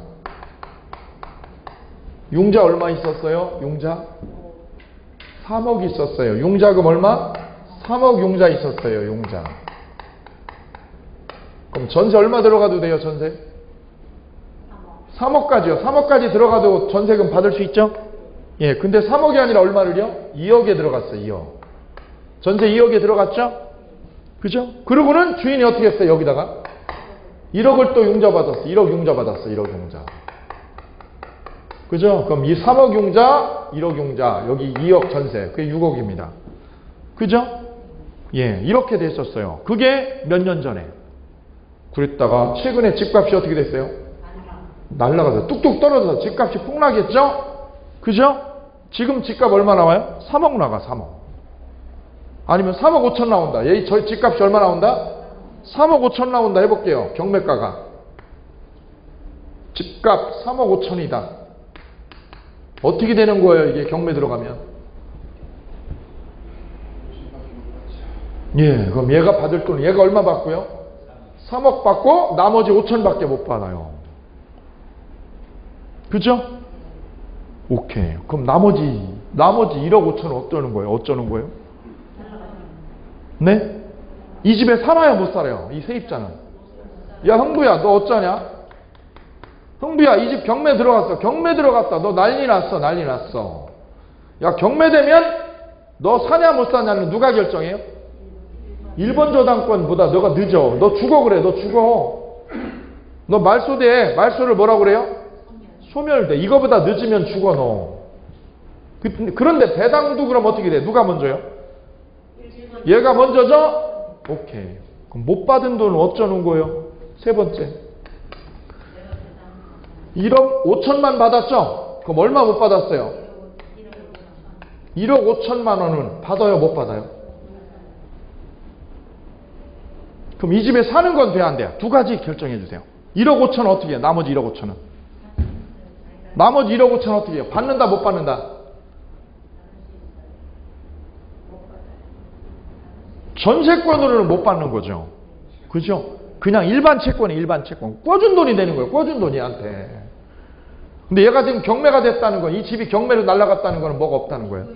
융자 얼마 있었어요? 융자? 3억 있었어요. 융자금 얼마? 3억 융자 있었어요. 융자. 그럼 전세 얼마 들어가도 돼요? 전세? 3억까지요. 3억까지 들어가도 전세금 받을 수 있죠? 예, 근데 3억이 아니라 얼마를요? 2억에 들어갔어요. 2억. 전세 2억에 들어갔죠? 그죠? 그러고는 주인이 어떻게 했어요? 여기다가 1억을 또 융자 받았어. 1억 융자 받았어. 1억 융자. 그죠? 그럼 이 3억 융자, 1억 융자, 여기 2억 전세. 그게 6억입니다. 그죠? 예, 이렇게 됐었어요. 그게 몇 년 전에. 그랬다가 최근에 집값이 어떻게 됐어요? 날라가서 뚝뚝 떨어져서 집값이 폭락했죠? 그죠? 지금 집값 얼마 나와요? 3억 나가. 3억. 아니면 3억 5천 나온다. 저희 집값이 얼마 나온다? 3억 5천 나온다 해볼게요. 경매가가. 집값 3억 5천이다. 어떻게 되는 거예요? 이게 경매 들어가면. 예, 그럼 얘가 받을 돈은 얘가 얼마 받고요? 3억 받고 나머지 5천밖에 못 받아요. 그죠? 오케이. 그럼 나머지 1억 5천은 어쩌는 거예요? 어쩌는 거예요? 네? 이 집에 살아요? 못 살아요? 이 세입자는. 야, 흥부야, 너 어쩌냐? 흥부야, 이 집 경매 들어갔어. 경매 들어갔다. 너 난리 났어. 난리 났어. 야, 경매되면 너 사냐 못 사냐는 누가 결정해요? 1번 저당권보다 너가 늦어. 너 죽어 그래. 너 죽어. 너 말소돼. 말소를 뭐라고 그래요? 소멸돼. 이거보다 늦으면 죽어 너. 그런데 배당도 그럼 어떻게 돼? 누가 먼저요? 얘가 먼저죠? 오케이. 그럼 못 받은 돈은 어쩌는 거예요? 세 번째. 1억 5천만 받았죠? 그럼 얼마 못 받았어요? 1억 5천만 원은 받아요? 못 받아요? 그럼 이 집에 사는 건 돼야 안 돼요? 두 가지 결정해 주세요. 1억 5천 어떻게 해요? 나머지 1억 5천은? 나머지 1억 5천 어떻게 해요? 받는다 못 받는다? 전세권으로는 못 받는 거죠. 그죠? 그냥 일반 채권이 일반 채권. 꿔준 돈이 되는 거예요. 꿔준 돈이 한테. 근데 얘가 지금 경매가 됐다는 건, 이 집이 경매로 날아갔다는 건 뭐가 없다는 거예요?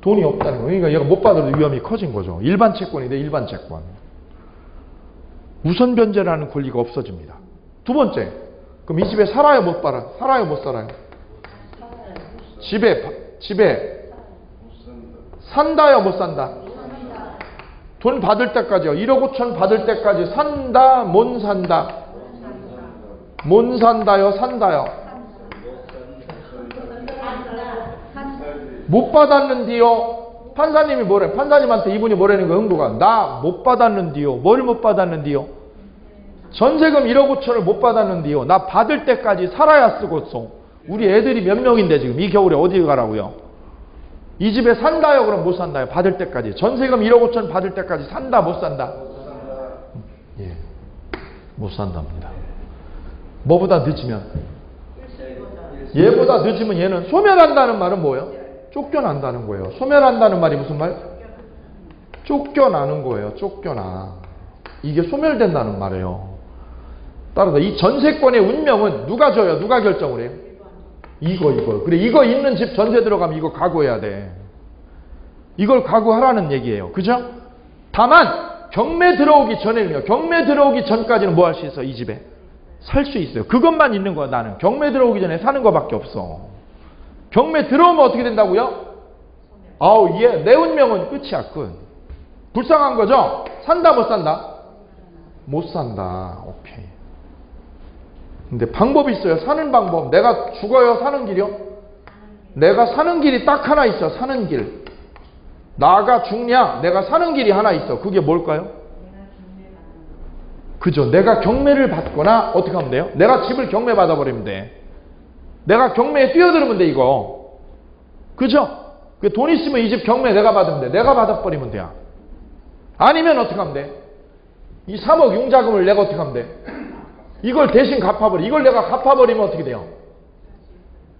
돈이 없다는 거예요. 그러니까 얘가 못 받아도 위험이 커진 거죠. 일반 채권이 돼, 일반 채권. 우선 변제라는 권리가 없어집니다. 두 번째. 그럼 이 집에 살아요, 못 살아요? 살아요, 못 살아요? 집에 산다요, 못 산다? 돈 받을 때까지요. 1억 5천 받을 때까지 산다, 못 산다? 못 산다요, 산다요? 못 받았는디요. 판사님이 뭐래? 판사님한테 이분이 뭐라는 거야? 흥부가. 나 못 받았는디요. 뭘 못 받았는디요? 전세금 1억 5천을 못 받았는디요. 나 받을 때까지 살아야 쓰겠어. 우리 애들이 몇 명인데 지금 이 겨울에 어디 가라고요? 이 집에 산다요? 그럼 못 산다요? 받을 때까지. 전세금 1억 5천 받을 때까지 산다, 못 산다? 예, 못 산답니다. 뭐보다 늦으면? 얘보다 늦으면 얘는 소멸한다는 말은 뭐예요? 쫓겨난다는 거예요. 소멸한다는 말이 무슨 말? 쫓겨나는 거예요. 쫓겨나. 이게 소멸된다는 말이에요. 따라서 이 전세권의 운명은 누가 줘요? 누가 결정을 해요? 이거. 그래, 이거 있는 집 전세 들어가면 이거 각오해야 돼. 이걸 각오하라는 얘기예요. 그죠? 다만 경매 들어오기 전에는요. 경매 들어오기 전까지는 뭐 할 수 있어? 이 집에 살 수 있어요. 그것만 있는 거야. 나는 경매 들어오기 전에 사는 거밖에 없어. 경매 들어오면 어떻게 된다고요? 아우, 예, 내 운명은 끝이야, 끝. 불쌍한 거죠? 산다, 못 산다? 못 산다. 오케이. 근데 방법이 있어요. 사는 방법. 내가 죽어요, 사는 길이요? 내가 사는 길이 딱 하나 있어, 사는 길. 나가 죽냐? 내가 사는 길이 하나 있어. 그게 뭘까요? 그죠? 내가 경매를 받거나 어떻게 하면 돼요? 내가 집을 경매 받아버리면 돼. 내가 경매에 뛰어들으면 돼, 이거. 그죠? 돈 있으면 이 집 경매 내가 받으면 돼. 내가 받아버리면 돼. 아니면 어떻게 하면 돼? 이 3억 융자금을 내가 어떻게 하면 돼? 이걸 대신 갚아버려. 이걸 내가 갚아버리면 어떻게 돼요?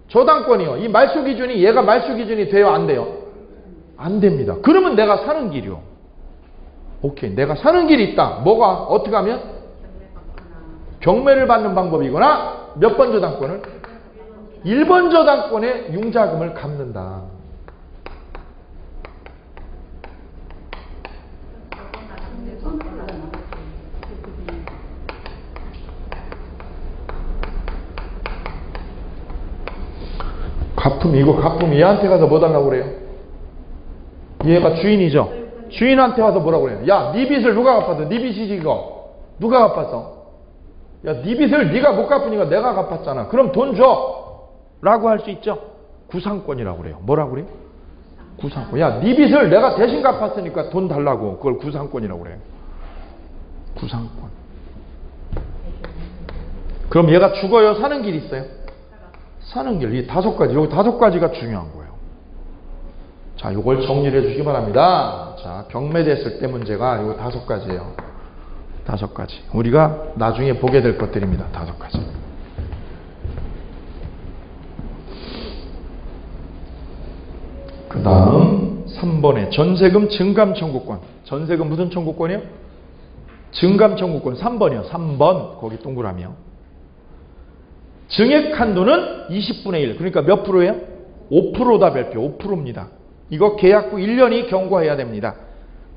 저당권이요. 이 말소 기준이, 얘가 말소 기준이 돼요? 안 돼요? 안 됩니다. 그러면 내가 사는 길이요. 오케이. 내가 사는 길이 있다. 뭐가? 어떻게 하면? 경매를 받는 방법이거나 몇 번 저당권을? 1번 저당권의 융자금을 갚는다. 이거 가품 얘한테 가서 뭐 달라고 그래요? 얘가 주인이죠. 주인한테 와서 뭐라고 그래요? 야, 네 빚을 누가 갚았어? 네 빚이지 이거. 누가 갚았어? 야, 네 빚을 네가 못 갚으니까 내가 갚았잖아. 그럼 돈 줘. 라고 할 수 있죠. 구상권이라고 그래요. 뭐라고 그래요? 구상권. 야, 네 빚을 내가 대신 갚았으니까 돈 달라고. 그걸 구상권이라고 그래요. 구상권. 그럼 얘가 죽어요? 사는 길이 있어요? 사는 길. 이 5가지. 여기 5가지가 중요한 거예요. 자, 이걸 정리를 해주시기 바랍니다. 자, 경매됐을 때 문제가 이거 5가지예요. 5가지. 우리가 나중에 보게 될 것들입니다. 5가지. 그 다음 3번에 전세금 증감 청구권. 전세금 무슨 청구권이요? 증감 청구권. 3번이요. 3번. 거기 동그라미요. 증액 한도는 20분의 1. 그러니까 몇 프로예요? 5%다 별표. 5%입니다. 이거 계약 후 1년이 경과해야 됩니다.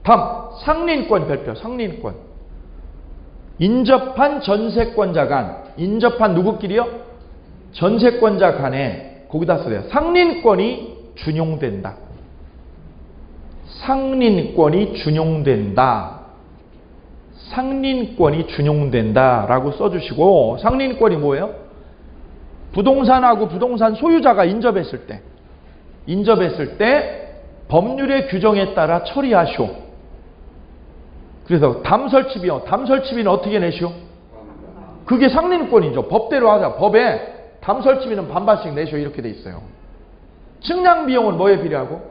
다음 상린권 별표. 상린권. 인접한 전세권자 간. 인접한 누구끼리요? 전세권자 간에 거기다 써요. 상린권이 준용된다. 상린권이 준용된다. 상린권이 준용된다 라고 써주시고, 상린권이 뭐예요? 부동산하고 부동산 소유자가 인접했을 때 법률의 규정에 따라 처리하시오. 그래서 담설치비요. 담설치비는 어떻게 내시오? 그게 상린권이죠. 법대로 하자. 법에 담설치비는 반반씩 내시오. 이렇게 돼 있어요. 측량비용은 뭐에 비례하고?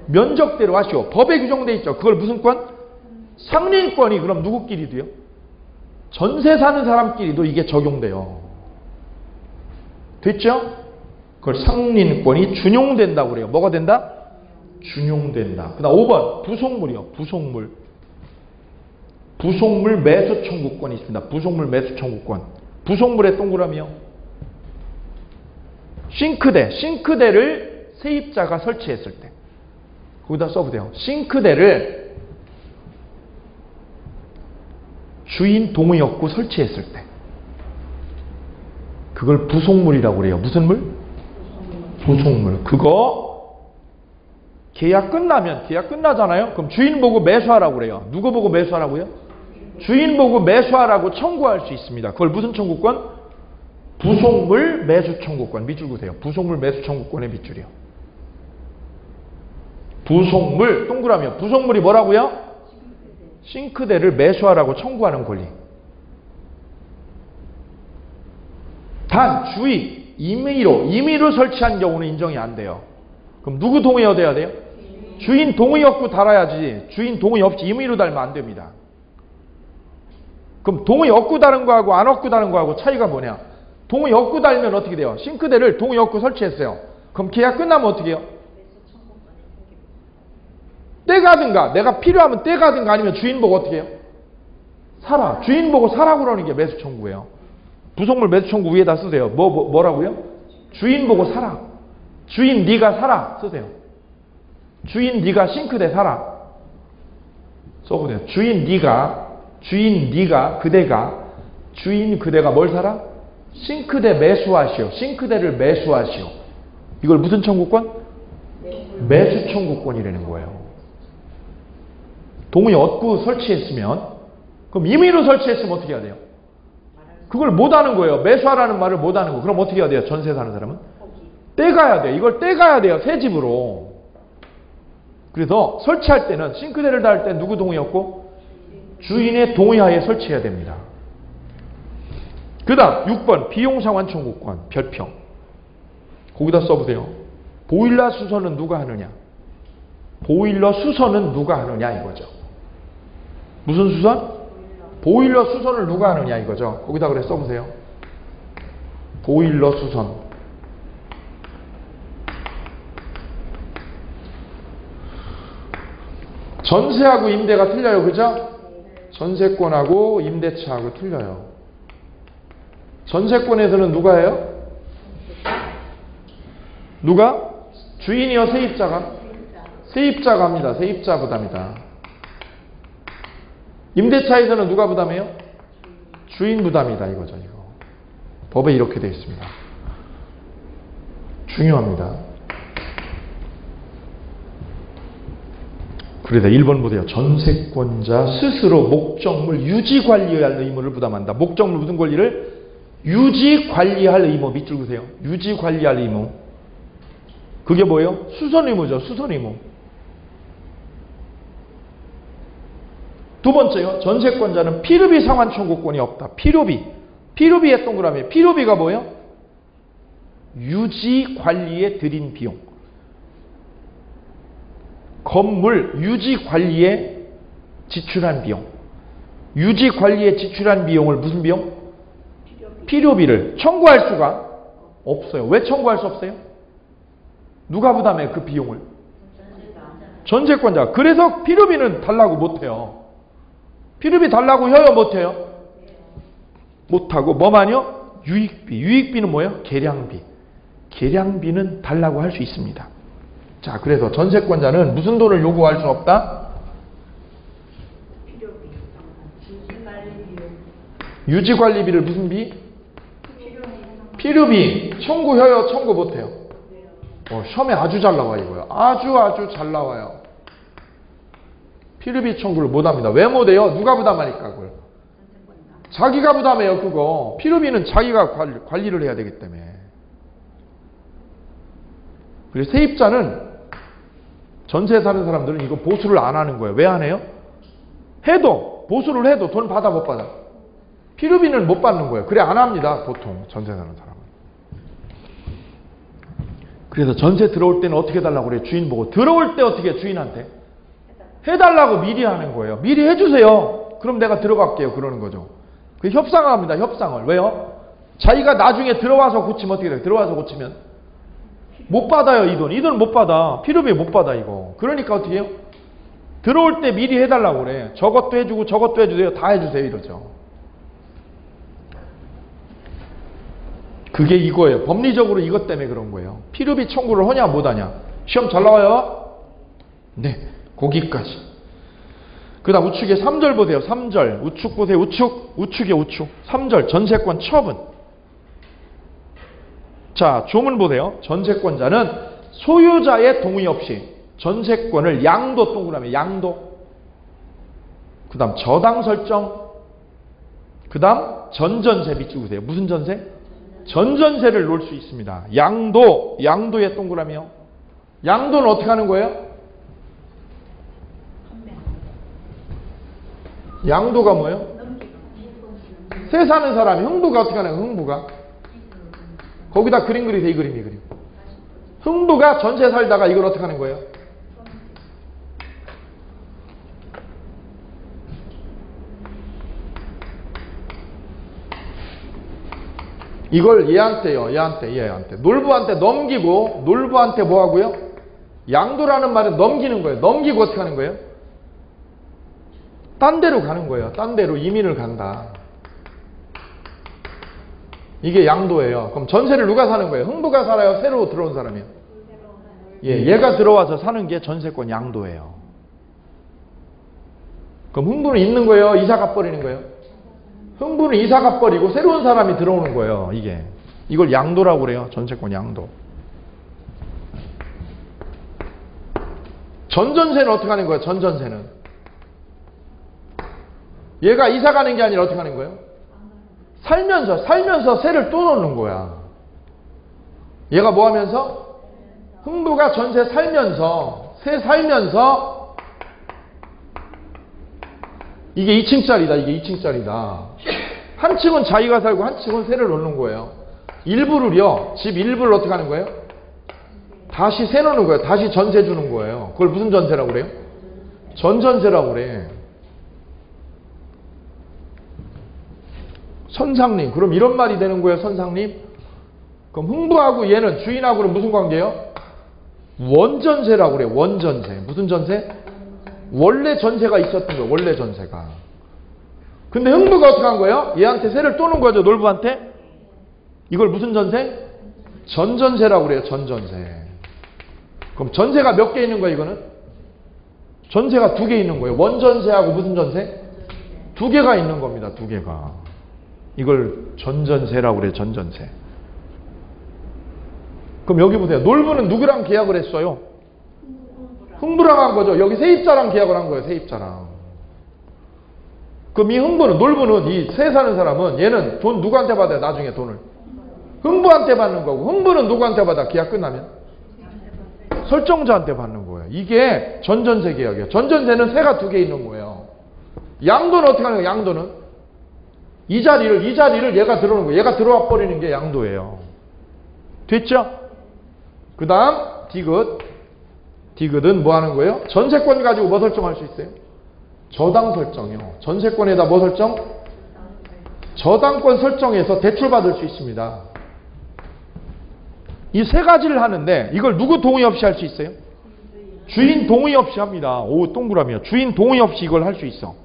면적대로 하시오. 법에 규정돼 있죠. 그걸 무슨 권? 상린권이 그럼 누구끼리도요? 전세 사는 사람끼리도 이게 적용돼요. 됐죠? 그걸 상린권이 준용된다고 그래요. 뭐가 된다? 준용된다. 그 다음 5번 부속물이요. 부속물. 부속물 매수 청구권이 있습니다. 부속물 매수 청구권. 부속물의 동그라미요. 싱크대를 세입자가 설치했을 때. 거기다 써보세요. 싱크대를 주인 동의 없고 설치했을 때. 그걸 부속물이라고 그래요. 무슨 물? 부속물. 그거 계약 끝나잖아요. 그럼 주인 보고 매수하라고 그래요. 누구 보고 매수하라고요? 주인 보고 매수하라고 청구할 수 있습니다. 그걸 무슨 청구권? 부속물 매수 청구권. 밑줄 그으세요. 부속물 매수 청구권의 밑줄이요. 부속물 동그라미요. 부속물이 뭐라고요? 싱크대를 매수하라고 청구하는 권리. 단 주의 임의로 설치한 경우는 인정이 안 돼요. 그럼 누구 동의 얻어야 돼요? 주인 동의 얻고 달아야지. 주인 동의 없이 임의로 달면 안 됩니다. 그럼 동의 얻고 다른 거하고 안 얻고 다른 거하고 차이가 뭐냐? 동의 얻고 달면 어떻게 돼요? 싱크대를 동의 얻고 설치했어요. 그럼 계약 끝나면 어떻게 해요? 떼가든가, 내가 필요하면 떼가든가, 아니면 주인 보고 어떻게 해요? 사라. 주인 보고 사라고 그러는 게 매수 청구예요. 부속물 매수 청구 위에다 쓰세요. 뭐라고요? 주인 보고 사라. 주인 네가 사라 쓰세요. 주인 네가 싱크대 사라 써보세요. 주인 네가 그대가 뭘 사라? 싱크대 매수하시오. 싱크대를 매수하시오. 이걸 무슨 청구권? 매수 청구권이라는 거예요. 동의 얻고 설치했으면, 그럼 임의로 설치했으면 어떻게 해야 돼요? 그걸 못하는 거예요. 매수하라는 말을 못하는 거. 그럼 어떻게 해야 돼요? 전세 사는 사람은? 떼가야 돼요. 이걸 떼가야 돼요. 새 집으로. 그래서 설치할 때는 싱크대를 달 때 누구 동의였고? 주인의 동의하에 설치해야 됩니다. 그 다음 6번 비용상환 청구권 별평. 거기다 써보세요. 보일러 수선은 누가 하느냐? 보일러 수선은 누가 하느냐 이거죠. 무슨 수선? 보일러 수선을 누가 하느냐 이거죠. 거기다 그래 써보세요. 보일러 수선. 전세하고 임대가 틀려요. 그죠? 전세권하고 임대차하고 틀려요. 전세권에서는 누가 해요? 누가? 주인이요? 세입자가? 세입자가 합니다. 세입자 부담이다. 임대차에서는 누가 부담해요? 주인 부담이다 이거죠. 이거. 법에 이렇게 되어 있습니다. 중요합니다. 그래서 1번 보세요. 전세권자 스스로 목적물 유지 관리할 의무를 부담한다. 목적물 무슨 권리를? 유지 관리할 의무. 밑줄 그으세요. 유지 관리할 의무. 그게 뭐예요? 수선 의무죠. 수선 의무. 두 번째요. 전세권자는 필요비 상환 청구권이 없다. 필요비. 필요비의 동그라미. 필요비가 뭐예요? 유지 관리에 들인 비용. 건물 유지 관리에 지출한 비용. 유지 관리에 지출한 비용을 무슨 비용? 필요비를 청구할 수가 없어요. 왜 청구할 수 없어요? 누가 부담해요? 그 비용을? 전세권자. 그래서 필요비는 달라고 못해요. 필요비 달라고 해요? 못해요? 못하고 뭐만요? 유익비. 유익비는 뭐예요? 계량비. 계량비는 달라고 할 수 있습니다. 자, 그래서 전세권자는 무슨 돈을 요구할 수 없다? 유지관리비를 무슨 비? 필요비. 청구해요? 청구 못해요? 시험에 아주 잘 나와요. 이거요. 아주 잘 나와요. 필요비 청구를 못합니다. 왜 못해요? 누가 부담하니까 그걸. 자기가 부담해요. 그거. 필요비는 자기가 관리를 해야 되기 때문에. 그래서 세입자는 전세 사는 사람들은 이거 보수를 안 하는 거예요. 왜 안 해요? 해도 보수를 해도 돈 받아 못 받아? 필요비는 못 받는 거예요. 그래 안 합니다. 보통 전세 사는 사람은. 그래서 전세 들어올 때는 어떻게 해달라고 그래요? 주인 보고. 들어올 때 어떻게 해요? 주인한테? 해달라고 미리 하는 거예요. 미리 해주세요. 그럼 내가 들어갈게요. 그러는 거죠. 그 협상을 합니다. 협상을. 왜요? 자기가 나중에 들어와서 고치면 어떻게 돼요? 들어와서 고치면 못 받아요. 이 돈. 이 돈 못 받아. 필요비 못 받아 이거. 그러니까 어떻게 해요? 들어올 때 미리 해달라고 그래. 저것도 해주고 저것도 해주세요. 다 해주세요. 이러죠. 그게 이거예요. 법리적으로 이것 때문에 그런 거예요. 필요비 청구를 하냐 못하냐. 시험 잘 나와요? 네. 거기까지. 그 다음 우측에 3절 보세요. 3절. 우측 보세요. 우측. 우측에 우측. 3절. 전세권 처분. 자, 조문 보세요. 전세권자는 소유자의 동의 없이 전세권을 양도 동그라미 양도. 그 다음 저당 설정. 그 다음 전전세 밑줄 그으세요. 무슨 전세? 전전세를 놓을 수 있습니다. 양도. 양도의 동그라미요. 양도는 어떻게 하는 거예요? 양도가 뭐예요? 세 사는 사람이 흥부가 어떻게 하나요? 흥부가 거기다 그림 그리세요. 이 그림 이 그림. 흥부가 전세 살다가 이걸 어떻게 하는 거예요? 이걸 얘한테요. 얘한테 놀부한테 넘기고 놀부한테 뭐 하고요? 양도라는 말은 넘기는 거예요. 넘기고 어떻게 하는 거예요? 딴 데로 가는 거예요. 딴 데로 이민을 간다. 이게 양도예요. 그럼 전세를 누가 사는 거예요? 흥부가 살아요? 새로 들어온 사람이요? 예, 얘가 들어와서 사는 게 전세권 양도예요. 그럼 흥부는 있는 거예요? 이사 가버리는 거예요? 흥부는 이사 가버리고 새로운 사람이 들어오는 거예요. 이게. 이걸 양도라고 그래요. 전세권 양도. 전전세는 어떻게 하는 거예요? 전전세는. 얘가 이사 가는 게 아니라 어떻게 하는 거예요? 살면서 세를 또 넣는 거야. 얘가 뭐 하면서? 흥부가 전세 살면서, 세 살면서, 이게 2층짜리다, 이게 2층짜리다. 한 층은 자기가 살고 한 층은 세를 넣는 거예요. 일부를요, 집 일부를 어떻게 하는 거예요? 다시 세 넣는 거예요. 다시 전세 주는 거예요. 그걸 무슨 전세라고 그래요? 전전세라고 그래. 선상님, 그럼 이런 말이 되는 거예요, 선상님? 그럼 흥부하고 얘는 주인하고는 무슨 관계예요? 원전세라고 그래요, 원전세. 무슨 전세? 원래 전세가 있었던 거예요, 원래 전세가. 근데 흥부가 어떻게 한 거예요? 얘한테 세를 또는 거죠, 놀부한테? 이걸 무슨 전세? 전전세라고 그래요, 전전세. 그럼 전세가 몇 개 있는 거예요, 이거는? 전세가 2개 있는 거예요. 원전세하고 무슨 전세? 2개가 있는 겁니다, 2개가. 이걸 전전세라고 그래요, 전전세. 그럼 여기 보세요. 놀부는 누구랑 계약을 했어요? 흥부랑 한 거죠. 여기 세입자랑 계약을 한 거예요, 세입자랑. 그럼 이 흥부는, 놀부는, 이 세 사는 사람은 얘는 돈 누구한테 받아요, 나중에 돈을? 흥부한테 받는 거고, 흥부는 누구한테 받아, 계약 끝나면? 설정자한테 받는 거예요. 이게 전전세 계약이에요. 전전세는 세가 2개 있는 거예요. 양도는 어떻게 하는 거예요, 양도는? 이 자리를 얘가 들어오는 거예요. 얘가 들어와 버리는 게 양도예요. 됐죠? 그 다음, 디귿. 디귿은 뭐 하는 거예요? 전세권 가지고 뭐 설정할 수 있어요? 저당 설정이요. 전세권에다 뭐 설정? 저당권 설정해서 대출받을 수 있습니다. 이 세 가지를 하는데 이걸 누구 동의 없이 할 수 있어요? 주인 동의 없이 합니다. 오, 동그라미요. 주인 동의 없이 이걸 할 수 있어.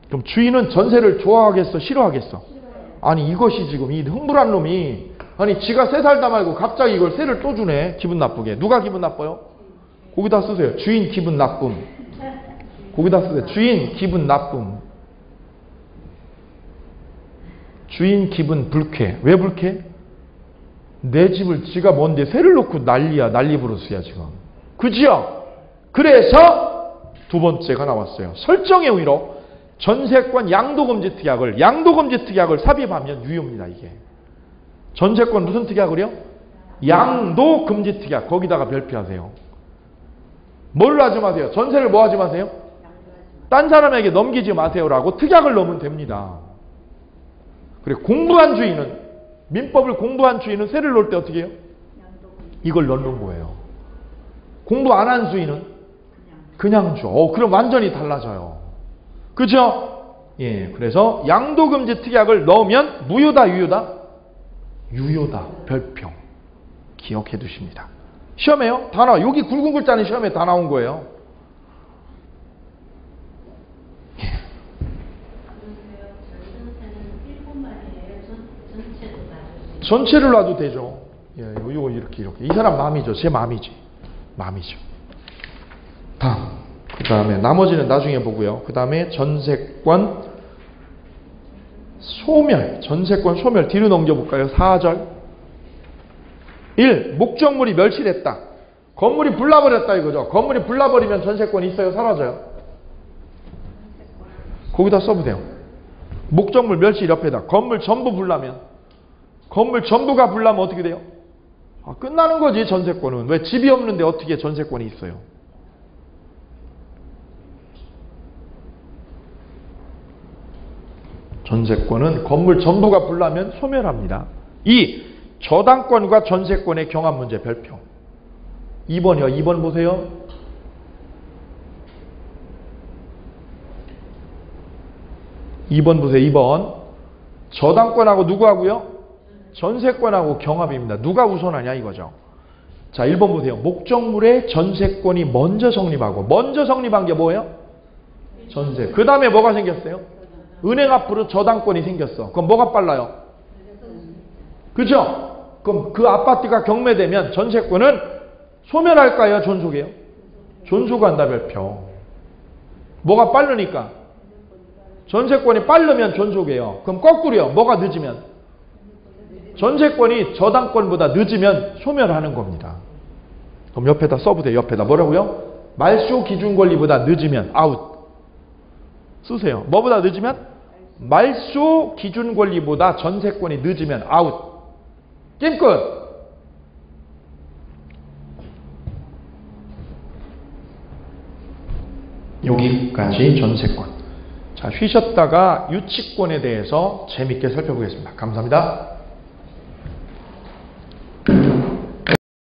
그럼 주인은 전세를 좋아하겠어? 싫어하겠어? 아니, 이것이 지금 이 흥부란 놈이, 아니 지가 세 살다 말고 갑자기 이걸 세를 또 주네. 기분 나쁘게. 누가 기분 나빠요? 거기다 쓰세요. 주인 기분 나쁨. 거기다 쓰세요. 주인 기분 나쁨. 주인 기분 불쾌. 왜 불쾌? 내 집을 지가 뭔데 세를 놓고 난리야. 난리 부르스야 지금. 그지요? 그래서 두 번째가 나왔어요. 설정의 의로 전세권 양도금지 특약을 삽입하면 유효입니다. 이게. 전세권 무슨 특약을요? 양도금지 특약. 거기다가 별표하세요. 뭘 하지 마세요? 전세를 뭐 하지 마세요? 딴 사람에게 넘기지 마세요라고 특약을 넣으면 됩니다. 그리고 공부한 주인은, 민법을 공부한 주인은 세를 놓을 때 어떻게 해요? 이걸 넣는 거예요. 공부 안 한 주인은 그냥 줘. 그럼 완전히 달라져요. 그죠? 예, 그래서 양도금지 특약을 넣으면 무효다, 유효다? 유효다. 별표. 기억해 두십니다. 시험에요? 다 나와. 여기 굵은 글자는 시험에 다 나온 거예요. 예. 전체를 놔도 되죠. 예, 이거 이렇게. 이 사람 마음이죠. 제 마음이지. 마음이죠. 다음. 그 다음에 나머지는 나중에 보고요. 그 다음에 전세권 소멸. 전세권 소멸. 뒤로 넘겨볼까요? 4절. 1. 목적물이 멸실했다. 건물이 불나버렸다 이거죠. 건물이 불나버리면 전세권이 있어요? 사라져요? 거기다 써보세요. 목적물 멸실 옆에다. 건물 전부 불나면. 건물 전부가 불나면 어떻게 돼요? 끝나는 거지 전세권은. 왜 집이 없는데 어떻게 전세권이 있어요? 전세권은 건물 전부가 불나면 소멸합니다. 2. 저당권과 전세권의 경합 문제 별표. 2번이요. 2번 보세요. 보세요. 2번. 저당권하고 누구하고요? 전세권하고 경합입니다. 누가 우선하냐 이거죠. 자, 1번 보세요. 목적물의 전세권이 먼저 성립하고, 먼저 성립한 게 뭐예요? 전세. 그 다음에 뭐가 생겼어요? 은행 앞으로 저당권이 생겼어. 그럼 뭐가 빨라요? 그죠? 그럼 그 아파트가 경매되면 전세권은 소멸할까요? 존속해요? 존속한다 별표. 뭐가 빠르니까? 전세권이 빠르면 존속해요. 그럼 거꾸로요. 뭐가 늦으면? 전세권이 저당권보다 늦으면 소멸하는 겁니다. 그럼 옆에다 써보세요. 옆에다 뭐라고요? 말소 기준 권리보다 늦으면 아웃. 쓰세요. 뭐보다 늦으면? 말소 기준 권리보다 전세권이 늦으면 아웃. 게임 끝. 여기까지 전세권. 자, 쉬셨다가 유치권에 대해서 재밌게 살펴보겠습니다. 감사합니다.